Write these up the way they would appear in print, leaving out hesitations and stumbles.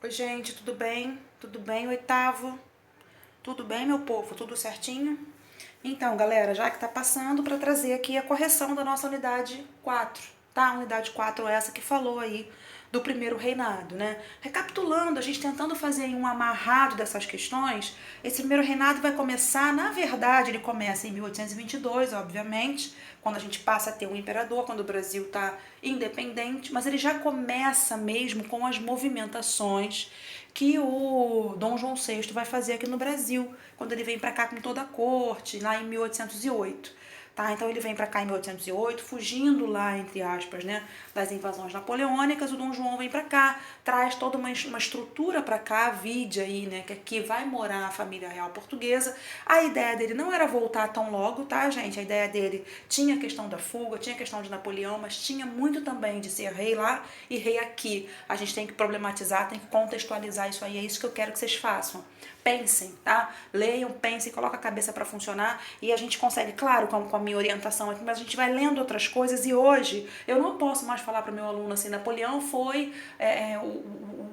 Oi, gente, tudo bem? Tudo bem, oitavo? Tudo bem, meu povo? Tudo certinho? Então, galera, já que tá passando para trazer aqui a correção da nossa unidade 4, tá? A unidade 4 é essa que falou aí do primeiro reinado, né? Recapitulando, a gente tentando fazer aí um amarrado dessas questões, esse primeiro reinado vai começar, na verdade, ele começa em 1822, obviamente, quando a gente passa a ter um imperador, quando o Brasil está independente, mas ele já começa mesmo com as movimentações que o Dom João VI vai fazer aqui no Brasil, quando ele vem para cá com toda a corte, lá em 1808. Tá? Então ele vem para cá em 1808, fugindo lá, entre aspas, né, das invasões napoleônicas. O Dom João vem para cá, traz toda uma estrutura para cá, vide aí, né, que aqui vai morar a família real portuguesa. A ideia dele não era voltar tão logo, tá, gente? A ideia dele tinha a questão da fuga, tinha a questão de Napoleão, mas tinha muito também de ser rei lá e rei aqui. A gente tem que problematizar, tem que contextualizar isso aí. É isso que eu quero que vocês façam. Pensem, tá? Leiam, pensem, coloquem a cabeça para funcionar e a gente consegue, claro, com a minha orientação aqui, mas a gente vai lendo outras coisas e hoje eu não posso mais falar para o meu aluno assim, Napoleão foi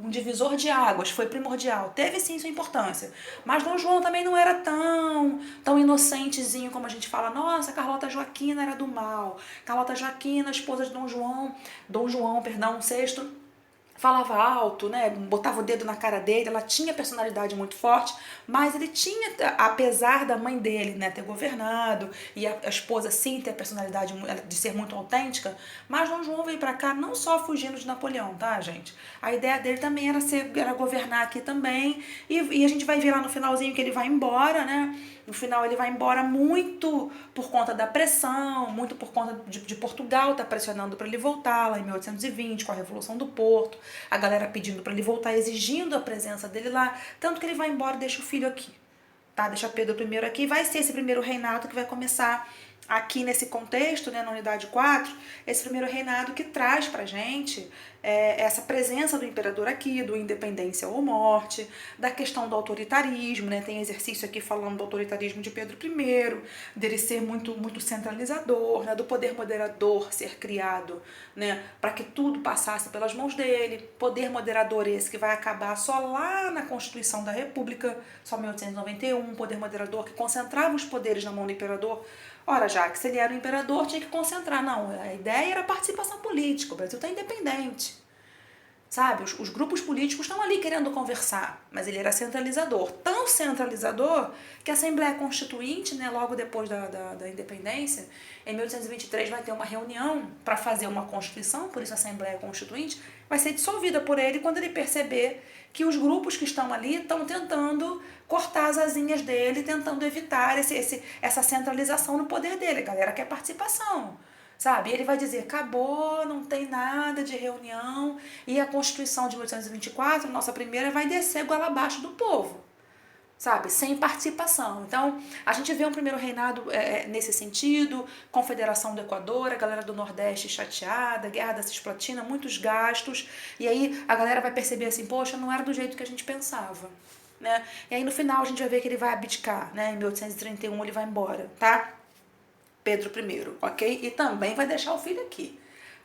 um divisor de águas, foi primordial. Teve sim sua importância, mas Dom João também não era tão inocentezinho como a gente fala, nossa, Carlota Joaquina era do mal. Carlota Joaquina, esposa de Dom João, perdão, sexto, falava alto, né? Botava o dedo na cara dele, ela tinha personalidade muito forte, mas ele tinha, apesar da mãe dele, né, ter governado e a esposa sim ter a personalidade de ser muito autêntica, mas Dom João veio para cá não só fugindo de Napoleão, tá, gente? A ideia dele também era governar aqui também, e a gente vai ver lá no finalzinho que ele vai embora, né? No final ele vai embora muito por conta da pressão, muito por conta de Portugal estar pressionando para ele voltar lá em 1820 com a Revolução do Porto, a galera pedindo para ele voltar, exigindo a presença dele lá, tanto que ele vai embora e deixa o filho aqui, tá? Deixa Pedro I aqui, vai ser esse primeiro reinado que vai começar aqui nesse contexto, né, na unidade 4, esse primeiro reinado que traz pra gente essa presença do imperador aqui, do independência ou morte, da questão do autoritarismo, né, tem exercício aqui falando do autoritarismo de Pedro I, dele ser muito centralizador, né, do poder moderador ser criado, né, para que tudo passasse pelas mãos dele, poder moderador esse que vai acabar só lá na Constituição da República, só em 1891, poder moderador que concentrava os poderes na mão do imperador. Ora, já que se ele era o imperador, tinha que concentrar. Não, a ideia era a participação política. O Brasil está independente. Sabe? Os grupos políticos estão ali querendo conversar, mas ele era centralizador. Tão centralizador que a Assembleia Constituinte, né, logo depois da independência, em 1823 vai ter uma reunião para fazer uma Constituição, por isso a Assembleia Constituinte vai ser dissolvida por ele quando ele perceber que os grupos que estão ali estão tentando cortar as asinhas dele, tentando evitar essa centralização no poder dele. A galera quer participação. Sabe? E ele vai dizer, acabou, não tem nada de reunião, e a Constituição de 1824, nossa primeira, vai descer goela abaixo do povo, sabe? Sem participação. Então, a gente vê um primeiro reinado nesse sentido, Confederação do Equador, a galera do Nordeste chateada, Guerra da Cisplatina, muitos gastos, e aí a galera vai perceber assim, poxa, não era do jeito que a gente pensava. Né? E aí no final a gente vai ver que ele vai abdicar, né? Em 1831 ele vai embora, tá? Pedro I, ok? E também vai deixar o filho aqui,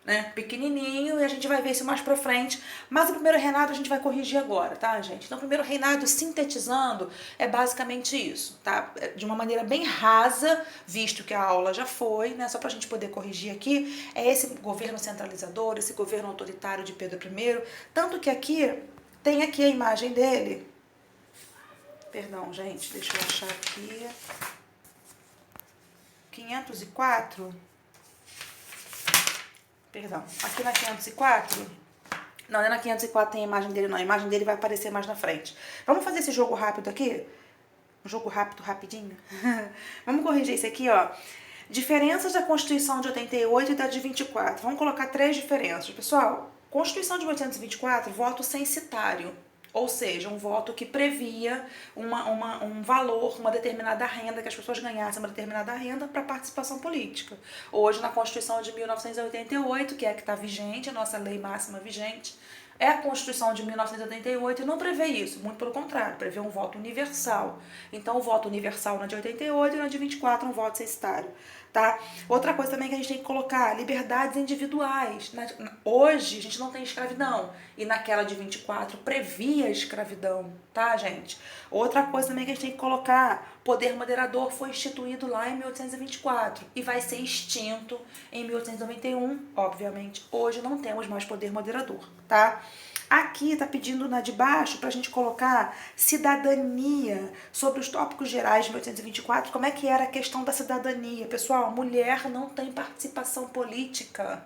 né? Pequenininho, e a gente vai ver isso mais pra frente. Mas o primeiro reinado a gente vai corrigir agora, tá, gente? Então, o primeiro reinado, sintetizando, é basicamente isso, tá? De uma maneira bem rasa, visto que a aula já foi, né? Só pra gente poder corrigir aqui, é esse governo centralizador, esse governo autoritário de Pedro I. Tanto que aqui, tem aqui a imagem dele. Perdão, gente, deixa eu achar aqui. 504, perdão, aqui na 504, não é na 504 tem a imagem dele não, a imagem dele vai aparecer mais na frente. Vamos fazer esse jogo rápido aqui? Um jogo rápido, rapidinho? Vamos corrigir isso aqui, ó. Diferenças da Constituição de 88 e da de 24. Vamos colocar 3 diferenças. Pessoal, Constituição de 1824, voto censitário. Ou seja, um voto que previa um valor, uma determinada renda, que as pessoas ganhassem uma determinada renda para participação política. Hoje, na Constituição de 1988, que é a que está vigente, a nossa lei máxima vigente, É a Constituição de 1988 e não prevê isso, muito pelo contrário, prevê um voto universal. Então, o voto universal na de 88 e na de 24 um voto censitário, tá? Outra coisa também que a gente tem que colocar, liberdades individuais. Hoje, a gente não tem escravidão, e naquela de 24 previa escravidão, tá, gente? Outra coisa também que a gente tem que colocar, poder moderador foi instituído lá em 1824 e vai ser extinto em 1891, obviamente. Hoje não temos mais poder moderador, tá? Aqui tá pedindo na de baixo pra gente colocar cidadania sobre os tópicos gerais de 1824. Como é que era a questão da cidadania? Pessoal, mulher não tem participação política,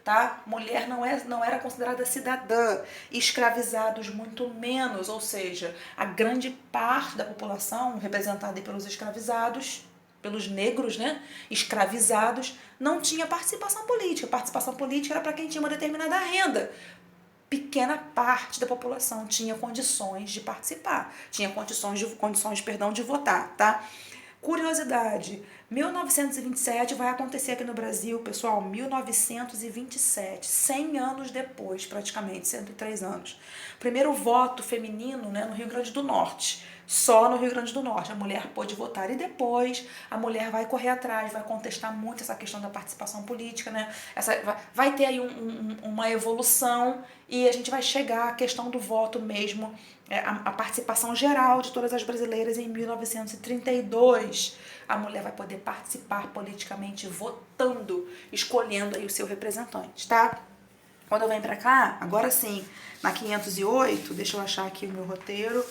tá? Mulher não era considerada cidadã, escravizados muito menos, ou seja, a grande parte da população representada pelos escravizados, pelos negros, né, escravizados, não tinha participação política. Participação política era para quem tinha uma determinada renda. Pequena parte da população tinha condições de participar, tinha condições de votar, tá? Curiosidade, 1927 vai acontecer aqui no Brasil, pessoal, 1927, 100 anos depois, praticamente, 103 anos. Primeiro voto feminino, né, no Rio Grande do Norte. Só no Rio Grande do Norte a mulher pôde votar e depois a mulher vai correr atrás, vai contestar muito essa questão da participação política, né? Vai ter aí uma evolução e a gente vai chegar à questão do voto mesmo, a participação geral de todas as brasileiras em 1932. A mulher vai poder participar politicamente votando, escolhendo aí o seu representante, tá? Quando eu venho pra cá, agora sim, na 508, deixa eu achar aqui o meu roteiro.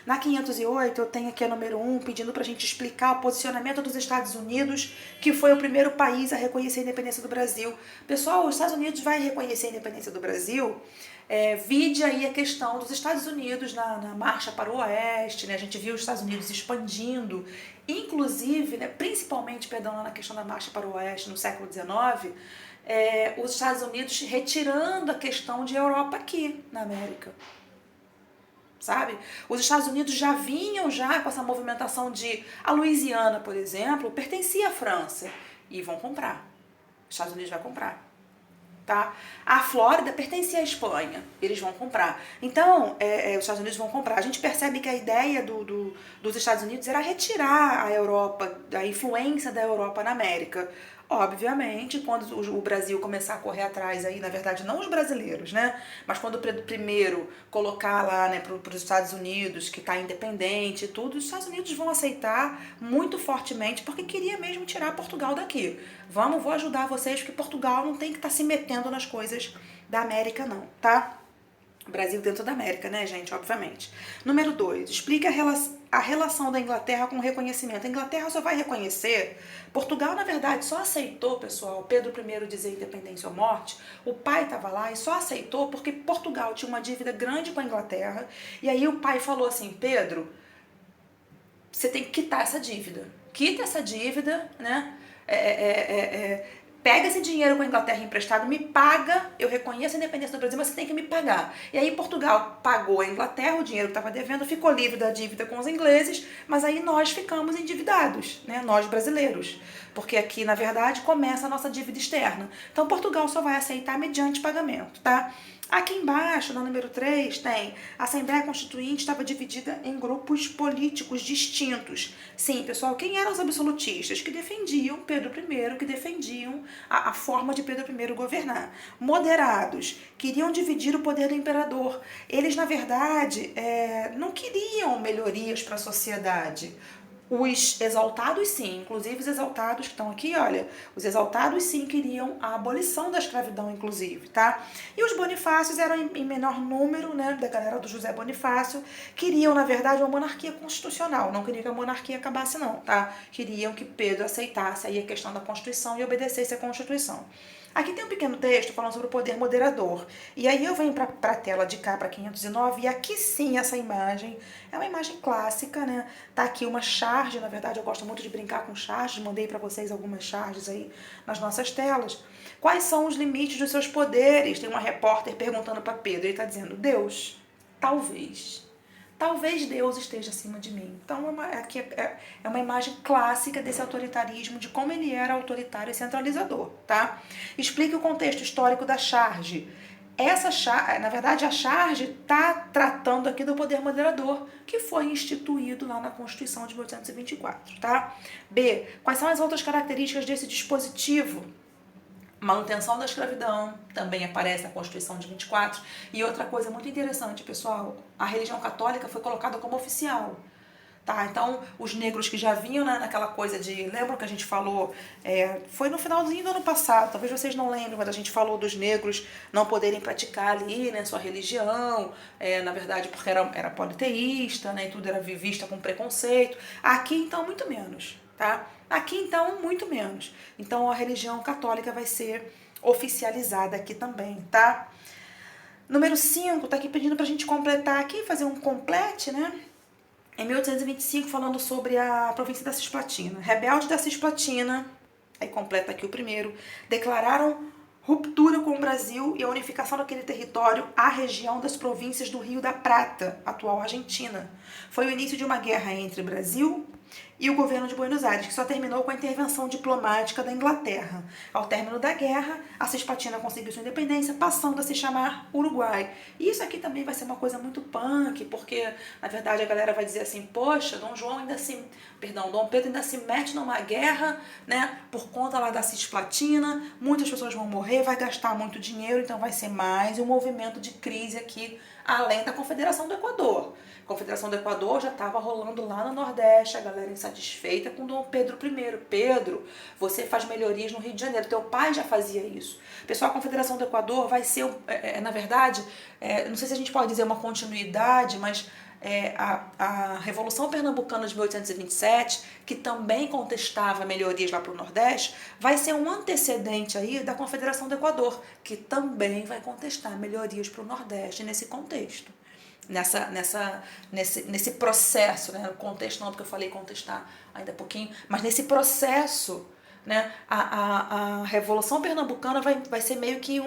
Na 508, eu tenho aqui a número 1 pedindo pra gente explicar o posicionamento dos Estados Unidos, que foi o primeiro país a reconhecer a independência do Brasil. Pessoal, os Estados Unidos vai reconhecer a independência do Brasil. Vide aí a questão dos Estados Unidos na marcha para o oeste, né? A gente viu os Estados Unidos expandindo, inclusive, né, principalmente, perdão, lá na questão da marcha para o oeste no século XIX, os Estados Unidos retirando a questão de Europa aqui na América. Sabe? Os Estados Unidos já vinham já com essa movimentação de... A Louisiana, por exemplo, pertencia à França e vão comprar. Os Estados Unidos vai comprar. Tá? A Flórida pertencia à Espanha, eles vão comprar. Então, os Estados Unidos vão comprar. A gente percebe que a ideia dos Estados Unidos era retirar a Europa, a influência da Europa na América. Obviamente, quando o Brasil começar a correr atrás aí, na verdade, não os brasileiros, né? Mas quando primeiro colocar lá, né, para os Estados Unidos, que está independente e tudo, os Estados Unidos vão aceitar muito fortemente, porque queria mesmo tirar Portugal daqui. Vou ajudar vocês, porque Portugal não tem que estar se metendo nas coisas da América, não, tá? Brasil dentro da América, né, gente? Obviamente. Número 2, explica a relação da Inglaterra com o reconhecimento. A Inglaterra só vai reconhecer. Portugal, na verdade, só aceitou, pessoal, Pedro I dizer independência ou morte. O pai estava lá e só aceitou porque Portugal tinha uma dívida grande com a Inglaterra. E aí o pai falou assim: Pedro, você tem que quitar essa dívida. Quita essa dívida, né? Pega esse dinheiro com a Inglaterra emprestado, me paga, eu reconheço a independência do Brasil, mas você tem que me pagar. E aí Portugal pagou a Inglaterra, o dinheiro que estava devendo, ficou livre da dívida com os ingleses, mas aí nós ficamos endividados, né? Nós brasileiros. Porque aqui, na verdade, começa a nossa dívida externa. Então Portugal só vai aceitar mediante pagamento, tá? Aqui embaixo, no número 3, tem a Assembleia Constituinte estava dividida em grupos políticos distintos. Sim, pessoal, quem eram os absolutistas? Que defendiam Pedro I, que defendiam a forma de Pedro I governar. Moderados, queriam dividir o poder do imperador. Eles, na verdade, não queriam melhorias para a sociedade. Os exaltados sim, inclusive os exaltados que estão aqui, olha, os exaltados sim queriam a abolição da escravidão, inclusive, tá? E os Bonifácios eram em menor número, né, da galera do José Bonifácio, queriam, na verdade, uma monarquia constitucional, não queriam que a monarquia acabasse não, tá? Queriam que Pedro aceitasse aí a questão da Constituição e obedecesse a Constituição. Aqui tem um pequeno texto falando sobre o poder moderador. E aí eu venho para a tela de cá, para 509, e aqui sim essa imagem é uma imagem clássica, né? Tá aqui uma charge, na verdade eu gosto muito de brincar com charges, mandei para vocês algumas charges aí nas nossas telas. Quais são os limites dos seus poderes? Tem uma repórter perguntando para Pedro, ele está dizendo: Deus, talvez Deus esteja acima de mim. Então, aqui é uma imagem clássica desse autoritarismo, de como ele era autoritário e centralizador, tá? Explique o contexto histórico da charge. Na verdade, a charge está tratando aqui do poder moderador, que foi instituído lá na Constituição de 1824, tá? B. Quais são as outras características desse dispositivo? Manutenção da escravidão, também aparece na Constituição de 24. E outra coisa muito interessante, pessoal, a religião católica foi colocada como oficial. Tá, então, os negros que já vinham, né, naquela coisa de... Lembram que a gente falou? Foi no finalzinho do ano passado, talvez vocês não lembrem, mas a gente falou dos negros não poderem praticar ali, né, sua religião, na verdade, porque era politeísta, né, e tudo era vista com preconceito. Aqui, então, muito menos, tá? Aqui, então, muito menos. Então, a religião católica vai ser oficializada aqui também, tá? Número 5, tá aqui pedindo pra gente completar aqui, fazer um complete, né? Em 1825, falando sobre a província da Cisplatina. Rebeldes da Cisplatina, aí completa aqui o primeiro, declararam ruptura com o Brasil e a unificação daquele território à região das províncias do Rio da Prata, atual Argentina. Foi o início de uma guerra entre Brasil e o governo de Buenos Aires, que só terminou com a intervenção diplomática da Inglaterra. Ao término da guerra, a Cisplatina conseguiu sua independência, passando a se chamar Uruguai. E isso aqui também vai ser uma coisa muito punk, porque, na verdade, a galera vai dizer assim, poxa, Dom Pedro ainda se mete numa guerra, né, por conta lá da Cisplatina, muitas pessoas vão morrer, vai gastar muito dinheiro, então vai ser mais um movimento de crise aqui, além da Confederação do Equador. A Confederação do Equador já estava rolando lá no Nordeste, a galera insatisfeita com Dom Pedro I. Pedro, você faz melhorias no Rio de Janeiro, teu pai já fazia isso. Pessoal, a Confederação do Equador vai ser, na verdade, não sei se a gente pode dizer uma continuidade, mas a Revolução Pernambucana de 1827, que também contestava melhorias lá para o Nordeste, vai ser um antecedente aí da Confederação do Equador, que também vai contestar melhorias para o Nordeste nesse contexto. Nesse processo, né? Contexto não, porque eu falei contestar ainda há pouquinho, mas nesse processo, né? A Revolução Pernambucana vai ser meio que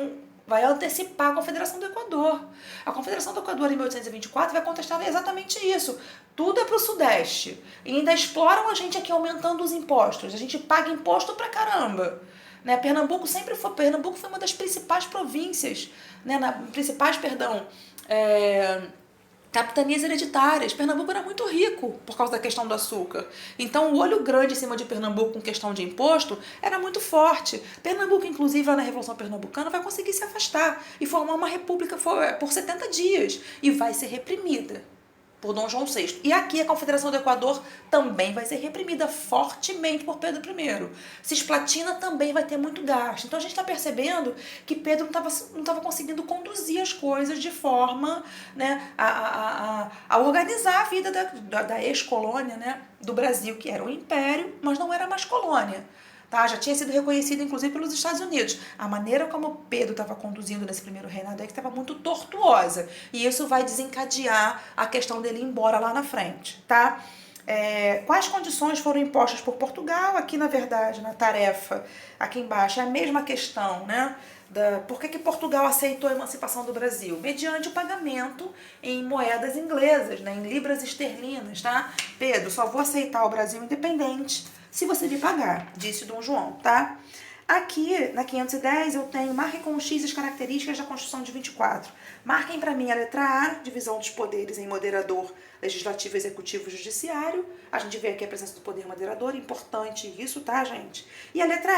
vai antecipar a Confederação do Equador. A Confederação do Equador, em 1824, vai contestar exatamente isso. Tudo é para o Sudeste. E ainda exploram a gente aqui aumentando os impostos. A gente paga imposto pra caramba. Né? Pernambuco foi uma das principais províncias, né? Capitanias hereditárias. Pernambuco era muito rico por causa da questão do açúcar. Então, o olho grande em cima de Pernambuco com questão de imposto era muito forte. Pernambuco, inclusive, lá na Revolução Pernambucana, vai conseguir se afastar e formar uma república por 70 dias. E vai ser reprimida por Dom João VI. E aqui a Confederação do Equador também vai ser reprimida fortemente por Pedro I. Cisplatina também vai ter muito gasto. Então a gente está percebendo que Pedro não estava conseguindo conduzir as coisas de forma, né, a organizar a vida da ex-colônia, né, do Brasil, que era um império, mas não era mais colônia. Tá? Já tinha sido reconhecido, inclusive, pelos Estados Unidos. A maneira como Pedro estava conduzindo nesse primeiro reinado é que estava muito tortuosa. E isso vai desencadear a questão dele ir embora lá na frente. Tá? Quais condições foram impostas por Portugal? Aqui, na verdade, na tarefa, aqui embaixo, é a mesma questão, né? Por que Portugal aceitou a emancipação do Brasil? Mediante o pagamento em moedas inglesas, né? Em libras esterlinas. Tá? Pedro, só vou aceitar o Brasil independente se você me pagar, disse Dom João, tá? Aqui, na 510, eu tenho, marquem com X as características da Constituição de 24. Marquem para mim a letra A, divisão dos poderes em moderador, legislativo, executivo e judiciário. A gente vê aqui a presença do poder moderador, importante isso, tá, gente? E a letra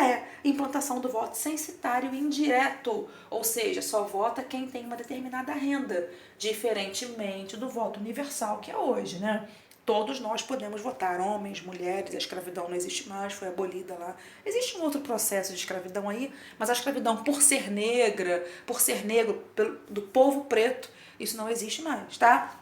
E, implantação do voto censitário indireto, ou seja, só vota quem tem uma determinada renda, diferentemente do voto universal que é hoje, né? Todos nós podemos votar, homens, mulheres, a escravidão não existe mais, foi abolida lá. Existe um outro processo de escravidão aí, mas a escravidão por ser negra, por ser negro, do povo preto, isso não existe mais, tá?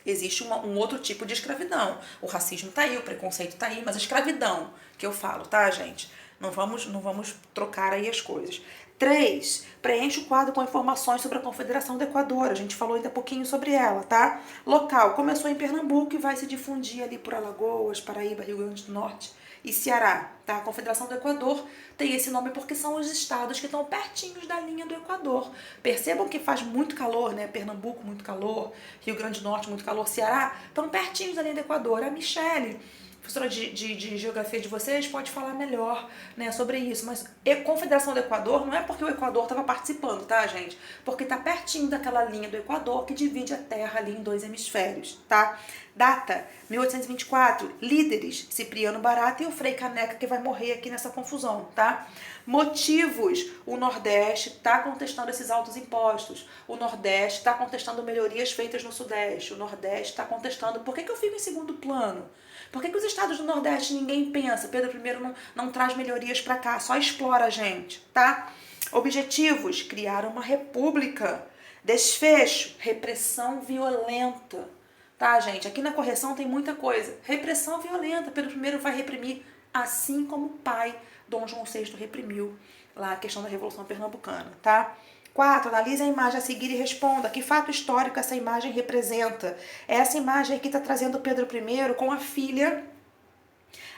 Existe um outro tipo de escravidão. O racismo tá aí, o preconceito tá aí, mas a escravidão que eu falo, tá, gente? Não vamos trocar aí as coisas. 3. Preenche o quadro com informações sobre a Confederação do Equador. A gente falou ainda pouquinho sobre ela, tá? Local. Começou em Pernambuco e vai se difundir ali por Alagoas, Paraíba, Rio Grande do Norte e Ceará, tá? A Confederação do Equador tem esse nome porque são os estados que estão pertinhos da linha do Equador. Percebam que faz muito calor, né? Pernambuco, muito calor. Rio Grande do Norte, muito calor. Ceará, estão pertinhos da linha do Equador. A Michele professora de geografia de vocês pode falar melhor, né, sobre isso. Mas Confederação do Equador não é porque o Equador estava participando, tá, gente? Porque tá pertinho daquela linha do Equador que divide a Terra ali em 2 hemisférios, tá? Data, 1824, líderes, Cipriano Barata e o Frei Caneca, que vai morrer aqui nessa confusão, tá? Motivos, o Nordeste está contestando esses altos impostos, o Nordeste está contestando melhorias feitas no Sudeste, o Nordeste está contestando, por que eu fico em segundo plano? Por que os estados do Nordeste ninguém pensa? Pedro I não traz melhorias para cá, só explora a gente, tá? Objetivos, criar uma república. Desfecho, repressão violenta. Tá, gente? Aqui na correção tem muita coisa. Repressão violenta. Pedro I vai reprimir, assim como o pai, Dom João VI, reprimiu lá a questão da Revolução Pernambucana, tá? 4. Analise a imagem a seguir e responda. Que fato histórico essa imagem representa? Essa imagem aqui está trazendo Pedro I com a filha.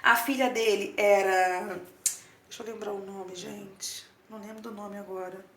A filha dele era... Deixa eu lembrar o nome, gente. Não lembro do nome agora.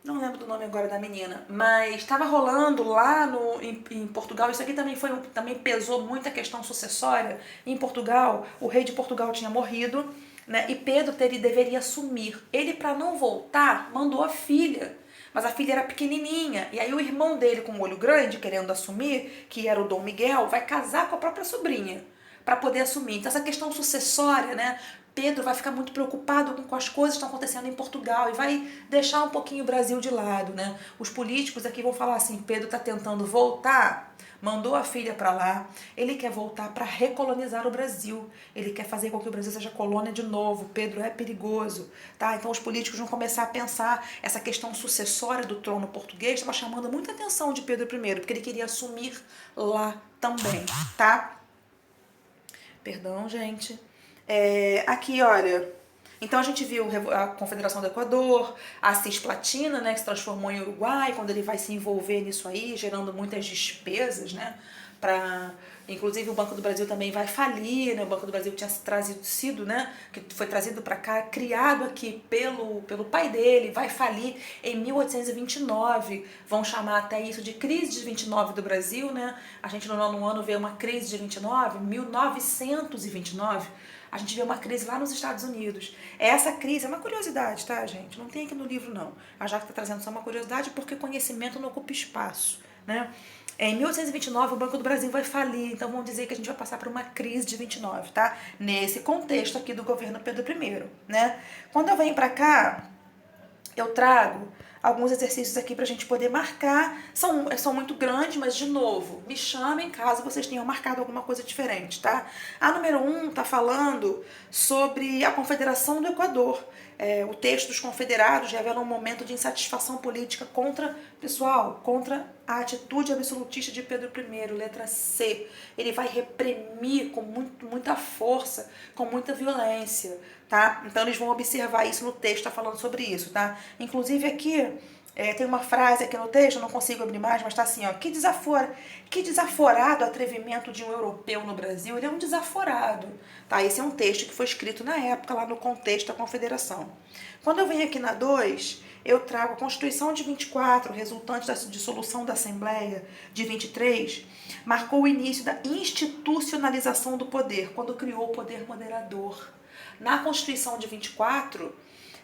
Não lembro do nome agora da menina, mas estava rolando lá em Portugal, isso aqui também pesou muito a questão sucessória. Em Portugal, o rei de Portugal tinha morrido, né, e Pedro deveria assumir. Ele, para não voltar, mandou a filha, mas a filha era pequenininha, e aí o irmão dele, com o olho grande, querendo assumir, que era o Dom Miguel, vai casar com a própria sobrinha, para poder assumir. Então essa questão sucessória, né, Pedro vai ficar muito preocupado com as coisas que estão acontecendo em Portugal e vai deixar um pouquinho o Brasil de lado, né? Os políticos aqui vão falar assim, Pedro está tentando voltar, mandou a filha para lá, ele quer voltar para recolonizar o Brasil, ele quer fazer com que o Brasil seja colônia de novo, Pedro é perigoso, tá? Então os políticos vão começar a pensar, essa questão sucessória do trono português estava chamando muita atenção de Pedro I, porque ele queria assumir lá também, tá? Perdão, gente. Aqui, olha, então a gente viu a Confederação do Equador, a Cisplatina, né, que se transformou em Uruguai, quando ele vai se envolver nisso aí, gerando muitas despesas, né, inclusive o Banco do Brasil também vai falir, né, o Banco do Brasil tinha sido, né, que foi trazido para cá, criado aqui pelo pai dele, vai falir em 1829, vão chamar até isso de crise de 29 do Brasil, né, a gente no nono ano vê uma crise de 29, 1929, a gente vê uma crise lá nos Estados Unidos. Essa crise é uma curiosidade, tá, gente? Não tem aqui no livro, não. A Jaque está trazendo só uma curiosidade porque conhecimento não ocupa espaço, né? Em 1829, o Banco do Brasil vai falir, então vamos dizer que a gente vai passar por uma crise de 29, tá? Nesse contexto aqui do governo Pedro I, né? Quando eu venho para cá, eu trago alguns exercícios aqui pra gente poder marcar. São muito grandes, mas de novo, me chamem caso vocês tenham marcado alguma coisa diferente, tá? A número 1 tá falando sobre a Confederação do Equador. O texto dos confederados revela um momento de insatisfação política contra a atitude absolutista de Pedro I, letra C. Ele vai reprimir com muita força, com muita violência, tá? Então eles vão observar isso no texto, tá falando sobre isso, tá? Inclusive aqui, tem uma frase aqui no texto, eu não consigo abrir mais, mas tá assim, ó, que desaforado atrevimento de um europeu no Brasil, ele é um desaforado, tá? Esse é um texto que foi escrito na época, lá no contexto da Confederação. Quando eu venho aqui na 2, eu trago a Constituição de 24, resultante da dissolução da Assembleia de 23, marcou o início da institucionalização do poder, quando criou o poder moderador. Na Constituição de 24,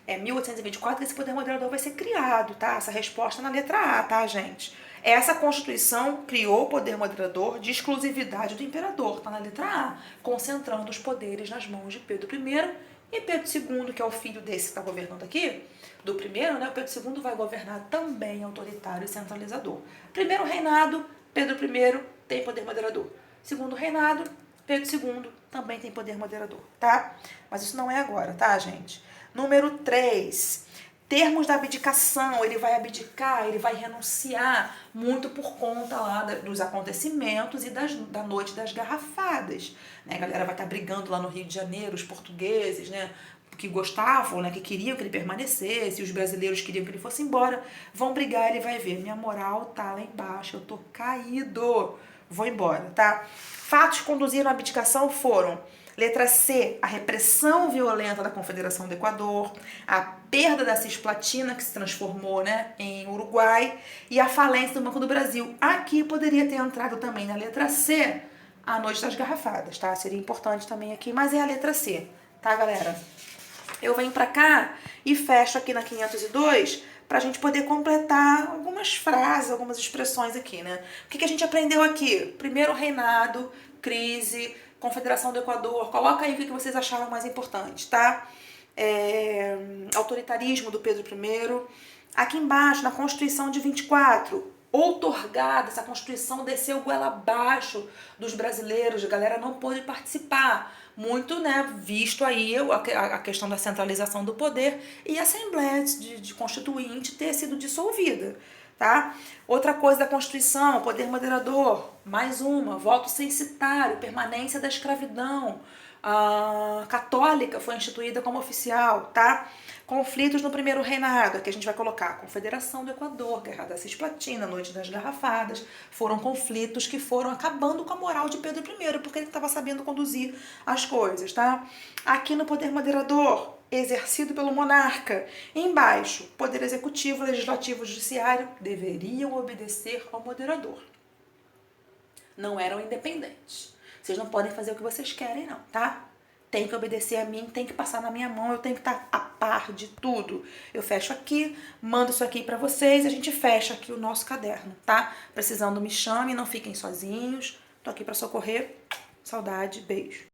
1824, esse poder moderador vai ser criado, tá? Essa resposta na letra A, tá, gente? Essa Constituição criou o poder moderador de exclusividade do imperador, tá na letra A, concentrando os poderes nas mãos de Pedro I e Pedro II, que é o filho desse que está governando aqui, do primeiro, né? O Pedro II vai governar também autoritário e centralizador. Primeiro reinado, Pedro I tem poder moderador. Segundo reinado, Pedro II também tem poder moderador, tá? Mas isso não é agora, tá, gente? Número 3, termos da abdicação, ele vai abdicar, ele vai renunciar, muito por conta lá dos acontecimentos e da noite das garrafadas, né? A galera vai estar brigando lá no Rio de Janeiro, os portugueses, né? Que gostavam, né? Que queriam que ele permanecesse, os brasileiros queriam que ele fosse embora, vão brigar, ele vai ver, minha moral tá lá embaixo, eu tô caído, vou embora, tá? Fatos que conduziram à abdicação foram: letra C, a repressão violenta da Confederação do Equador, a perda da Cisplatina, que se transformou, né, em Uruguai, e a falência do Banco do Brasil. Aqui poderia ter entrado também na letra C, a Noite das Garrafadas, tá? Seria importante também aqui, mas é a letra C, tá, galera? Eu venho pra cá e fecho aqui na 502 pra gente poder completar algumas frases, algumas expressões aqui, né? O que a gente aprendeu aqui? Primeiro reinado, crise, Confederação do Equador. Coloca aí o que vocês acharam mais importante, tá? Autoritarismo do Pedro I. Aqui embaixo, na Constituição de 24, outorgada, essa Constituição desceu goela abaixo dos brasileiros, a galera não pôde participar. Muito, né, visto aí a questão da centralização do poder e a Assembleia de Constituinte ter sido dissolvida, tá? Outra coisa da Constituição, poder moderador, mais uma, voto censitário, permanência da escravidão, a católica foi instituída como oficial, tá? Conflitos no primeiro reinado, aqui a gente vai colocar Confederação do Equador, Guerra da Cisplatina, Noite das Garrafadas, foram conflitos que foram acabando com a moral de Pedro I, porque ele estava sabendo conduzir as coisas, tá? Aqui no poder moderador, exercido pelo monarca. Embaixo, poder executivo, legislativo, judiciário deveriam obedecer ao moderador. Não eram independentes. Vocês não podem fazer o que vocês querem, não, tá? Tem que obedecer a mim, tem que passar na minha mão, eu tenho que estar a par de tudo. Eu fecho aqui, mando isso aqui pra vocês, a gente fecha aqui o nosso caderno, tá? Precisando, me chame, não fiquem sozinhos. Tô aqui pra socorrer. Saudade, beijo.